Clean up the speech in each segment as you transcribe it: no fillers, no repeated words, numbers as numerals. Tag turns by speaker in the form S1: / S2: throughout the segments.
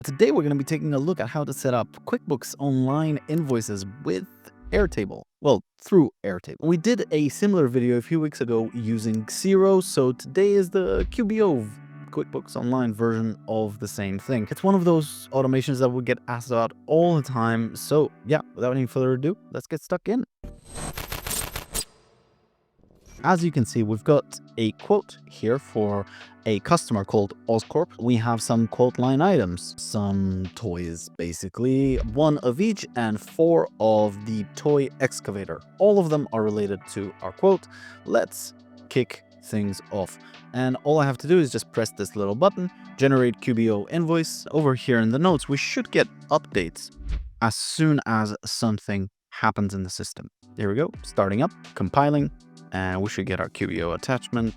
S1: Today we're going to be taking a look at how to set up QuickBooks Online invoices with Airtable. Well, through Airtable. We did a similar video a few weeks ago using Xero, so today is the QBO QuickBooks Online version of the same thing. It's one of those automations that we get asked about all the time. So yeah, without any further ado, let's get stuck in. As you can see, we've got a quote here for a customer called Oscorp. We have some quote line items, some toys, basically, one of each and 4 of the toy excavator. All of them are related to our quote. Let's kick things off. And all I have to do is just press this little button, generate QBO invoice. Over here in the notes, we should get updates as soon as something happens in the system. There we go, starting up, compiling. And we should get our QBO attachment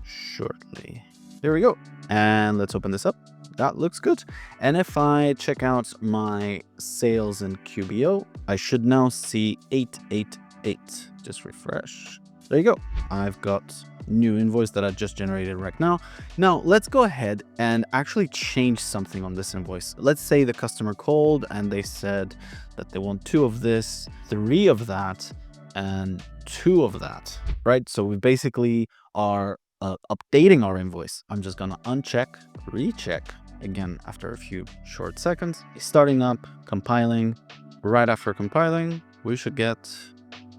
S1: shortly. There we go. And let's open this up. That looks good. And if I check out my sales in QBO, I should now see 888. Just refresh. There you go. I've got new invoice that I just generated right now. Now let's go ahead and actually change something on this invoice. Let's say the customer called and they said that they want 2 of this, 3 of that, and 2 of that, right? So we basically are updating our invoice. I'm just gonna uncheck, recheck again after a few short seconds. Starting up, compiling. Right after compiling, we should get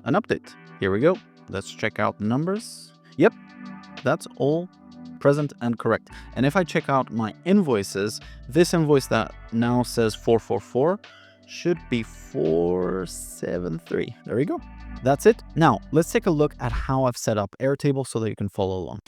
S1: an update. Here we go. Let's check out numbers. Yep, that's all present and correct. And if I check out my invoices, this invoice that now says 444 should be 473. There we go. That's it. Now, let's take a look at how I've set up Airtable so that you can follow along.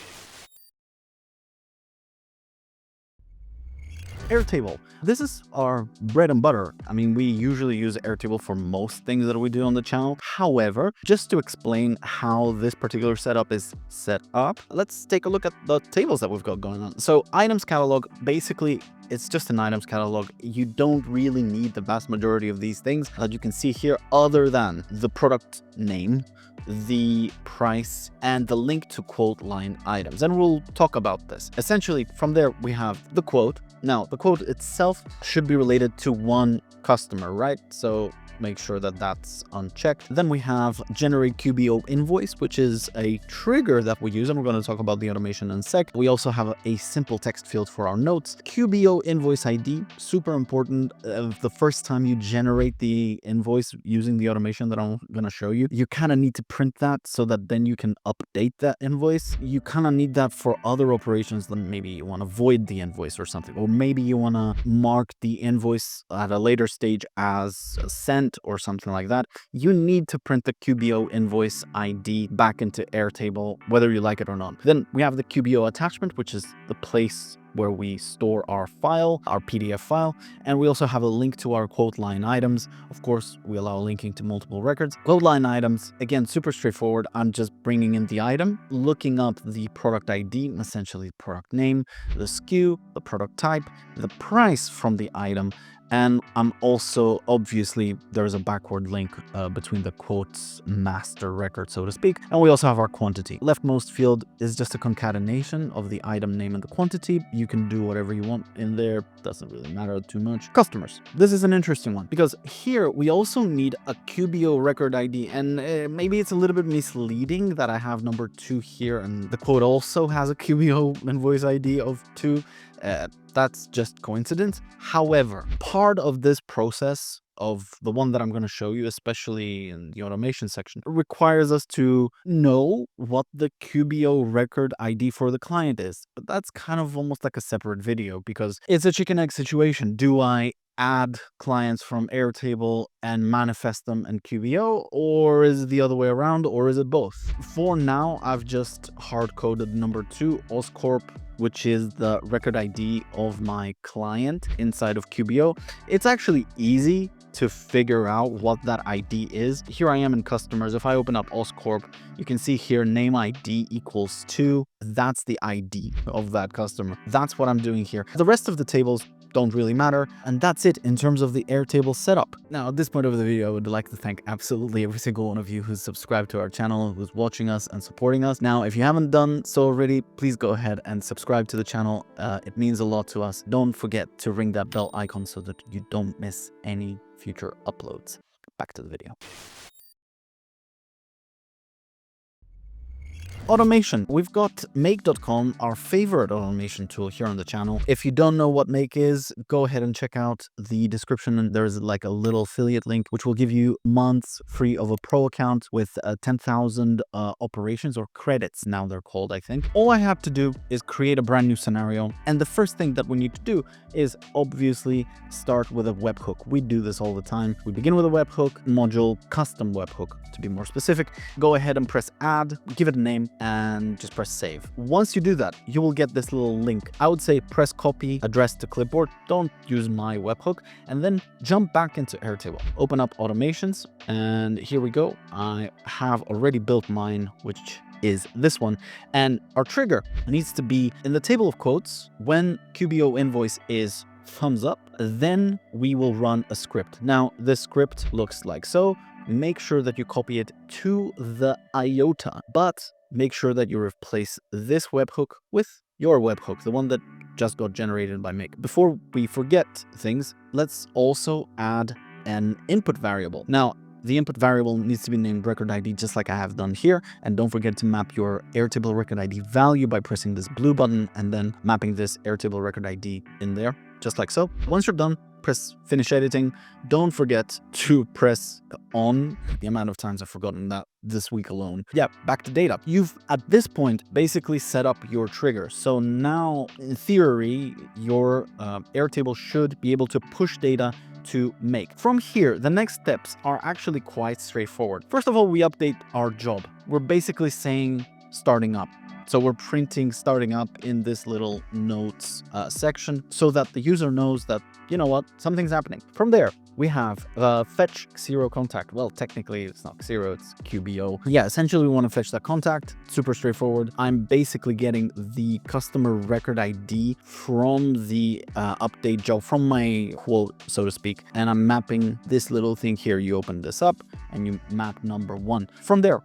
S1: Airtable. This is our bread and butter. I mean, we usually use Airtable for most things that we do on the channel. However, just to explain how this particular setup is set up, let's take a look at the tables that we've got going on. So items catalog, basically, it's just an items catalog. You don't really need the vast majority of these things that you can see here other than the product name, the price, and the link to quote line items. And we'll talk about this. Essentially, from there, we have the quote. Now, the quote itself should be related to one customer, right? So make sure that that's unchecked. Then we have generate QBO invoice, which is a trigger that we use, and we're going to talk about the automation in a sec. We also have a simple text field for our notes. QBO invoice ID, super important. The first time you generate the invoice using the automation that I'm going to show you, you kind of need to print that so that then you can update that invoice. You kind of need that for other operations, then maybe you want to void the invoice or something, or maybe you want to mark the invoice at a later stage as sent or something like that. You need to print the QBO invoice ID back into Airtable, whether you like it or not. Then we have the QBO attachment, which is the place where we store our file, our PDF file, and we also have a link to our quote line items. Of course, we allow linking to multiple records. Quote line items, again, super straightforward. I'm just bringing in the item, looking up the product ID, essentially product name, the SKU, the product type, the price from the item, and I'm also, obviously, there's a backward link between the quotes master record, so to speak. And we also have our quantity. Leftmost field is just a concatenation of the item name and the quantity. You can do whatever you want in there. Doesn't really matter too much. Customers. This is an interesting one because here we also need a QBO record ID. And maybe it's a little bit misleading that I have number 2 here and the quote also has a QBO invoice ID of 2. That's just coincidence. However, part of this process of the one that I'm going to show you, especially in the automation section, requires us to know what the QBO record ID for the client is. But that's kind of almost like a separate video because it's a chicken egg situation. Do I add clients from Airtable and manifest them in QBO, or is it the other way around, or is it both? For now, I've just hard-coded number 2, Oscorp, which is the record ID of my client inside of QBO. It's actually easy to figure out what that ID is. Here I am in customers. If I open up Oscorp, you can see here name ID equals 2. That's the ID of that customer. That's what I'm doing here. The rest of the tables don't really matter. And that's it in terms of the Airtable setup. Now, at this point of the video, I would like to thank absolutely every single one of you who's subscribed to our channel, who's watching us and supporting us. Now, if you haven't done so already, please go ahead and subscribe to the channel. It means a lot to us. Don't forget to ring that bell icon so that you don't miss any future uploads. Back to the video. Automation. We've got make.com, our favorite automation tool here on the channel. If you don't know what make is, go ahead and check out the description, and there's like a little affiliate link which will give you months free of a pro account with 10,000 operations, or credits now they're called, I think. All I have to do is create a brand new scenario, and the first thing that we need to do is obviously start with a webhook. We do this all the time. We begin with a webhook module, custom webhook to be more specific. Go ahead and press add, give it a name, and just press save. Once you do that, you will get this little link. I would say press copy, address to clipboard. Don't use my webhook, and then jump back into Airtable. Open up automations, and here we go. I have already built mine, which is this one, and our trigger needs to be in the table of quotes. When QBO invoice is thumbs up, then we will run a script. Now, this script looks like so. Make sure that you copy it to the iota, but make sure that you replace this webhook with your webhook, the one that just got generated by Make. Before we forget things, let's also add an input variable. Now, the input variable needs to be named record ID, just like I have done here. And don't forget to map your Airtable record ID value by pressing this blue button and then mapping this Airtable record ID in there, just like so. Once you're done, press finish editing. Don't forget to press on. The amount of times I've forgotten that this week alone. Yeah, back to data. You've at this point basically set up your trigger. So now in theory, your Airtable should be able to push data to Make. From here, the next steps are actually quite straightforward. First of all, we update our job. We're basically saying starting up. So we're printing starting up in this little notes section so that the user knows that, you know what, something's happening. From there, we have fetch Xero contact. Well, technically it's not Xero, it's QBO. Yeah, essentially we want to fetch that contact. Super straightforward. I'm basically getting the customer record ID from the update job, from my quote, so to speak. And I'm mapping this little thing here. You open this up and you map number 1. From there,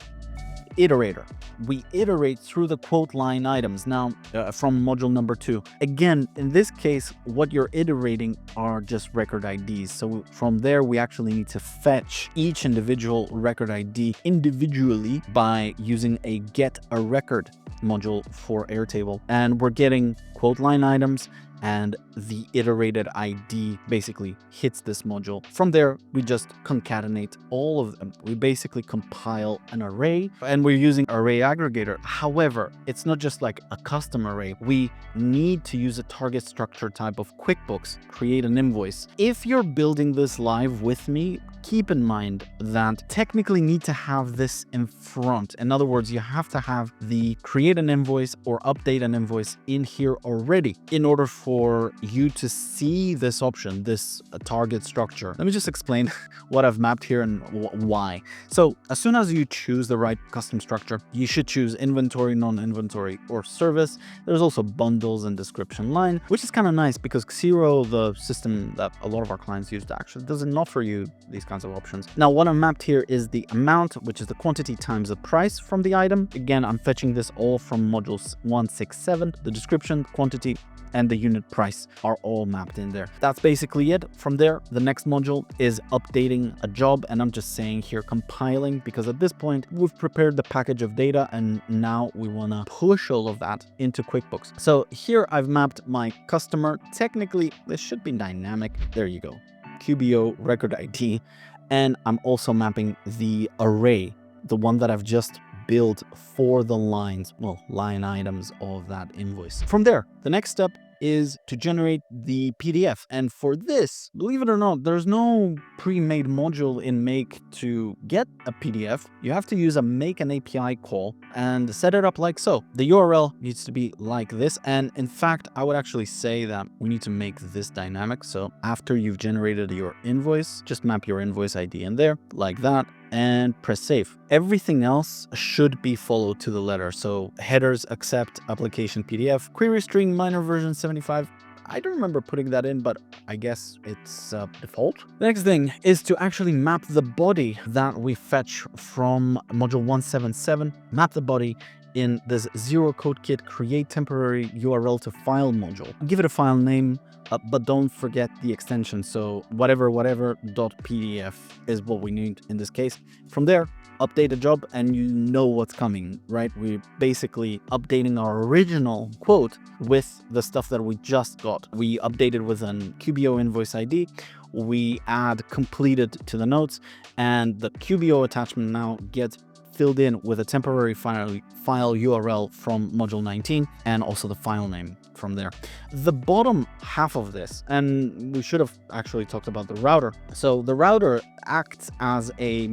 S1: iterator. We iterate through the quote line items now from module number 2. Again, in this case, what you're iterating are just record IDs. So from there, we actually need to fetch each individual record ID individually by using a get a record module for Airtable. And we're getting quote line items, and the iterated ID basically hits this module. From there, we just concatenate all of them. We basically compile an array, and we're using array aggregator. However, it's not just like a custom array. We need to use a target structure type of QuickBooks, create an invoice. If you're building this live with me, keep in mind that technically need to have this in front. In other words, you have to have the create an invoice or update an invoice in here already in order for you to see this option, this target structure. Let me just explain what I've mapped here and why. So as soon as you choose the right custom structure, you should choose inventory, non-inventory, or service. There's also bundles and description line, which is kind of nice because Xero, the system that a lot of our clients use, actually doesn't offer you these kinds of options. Now, what I'm mapped here is the amount, which is the quantity times the price from the item. Again, I'm fetching this all from modules 167. The description, quantity, and the unit price are all mapped in there. That's basically it. From there, the next module is updating a job, and I'm just saying here compiling, because at this point we've prepared the package of data and now we want to push all of that into QuickBooks. So here I've mapped my customer. Technically, this should be dynamic. There you go. QBO record ID. And I'm also mapping the array, the one that I've just built for the lines, well, line items of that invoice. From there, the next step is to generate the PDF. And for this, believe it or not, there's no pre-made module in Make to get a PDF. You have to use a Make an API call and set it up like so. The URL needs to be like this. And in fact, I would actually say that we need to make this dynamic. So after you've generated your invoice, just map your invoice ID in there like that, and press save. Everything else should be followed to the letter. So headers, accept, application PDF, query string, minor version 75. I don't remember putting that in, but I guess it's default. The next thing is to actually map the body that we fetch from module 177, map the body in this zero code kit create temporary URL to file module. Give it a file name, but don't forget the extension. So whatever.pdf is what we need in this case. From there, update a job and you know what's coming, right? We're basically updating our original quote with the stuff that we just got. We updated with an QBO invoice ID. We add completed to the notes, and the QBO attachment now gets filled in with a temporary file URL from module 19 and also the file name from there. The bottom half of this, and we should have actually talked about the router. So the router acts as a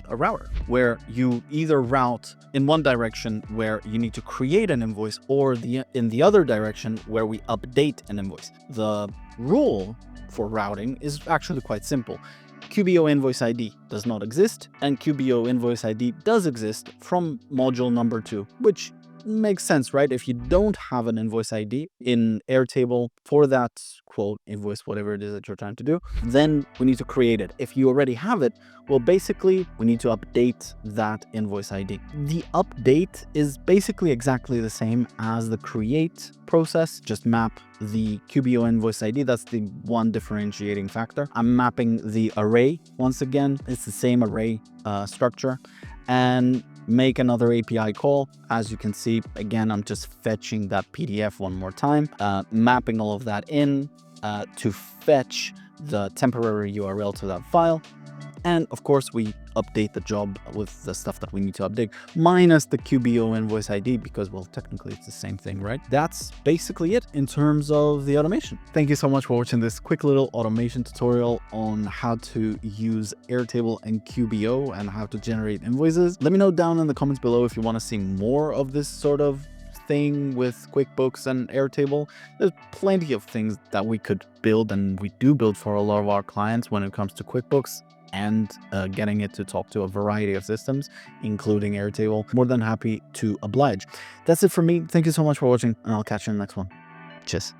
S1: router where you either route in one direction where you need to create an invoice, or in the other direction where we update an invoice. The rule for routing is actually quite simple. QBO invoice ID does not exist, and QBO invoice ID does exist from module number 2, which makes sense, right? If you don't have an invoice ID in Airtable for that quote, invoice, whatever it is that you're trying to do, then we need to create it. If you already have it, well, basically, we need to update that invoice ID. The update is basically exactly the same as the create process, just map the QBO invoice ID. That's the one differentiating factor. I'm mapping the array. Once again, it's the same array structure, and make another API call. As you can see, again, I'm just fetching that PDF one more time, mapping all of that in to fetch the temporary URL to that file. And of course, we update the job with the stuff that we need to update, minus the QBO invoice ID, because, well, technically it's the same thing, right? That's basically it in terms of the automation. Thank you so much for watching this quick little automation tutorial on how to use Airtable and QBO and how to generate invoices. Let me know down in the comments below if you want to see more of this sort of thing with QuickBooks and Airtable. There's plenty of things that we could build, and we do build for a lot of our clients when it comes to QuickBooks and getting it to talk to a variety of systems, including Airtable. More than happy to oblige. That's it for me. Thank you so much for watching, and I'll catch you in the next one. Cheers.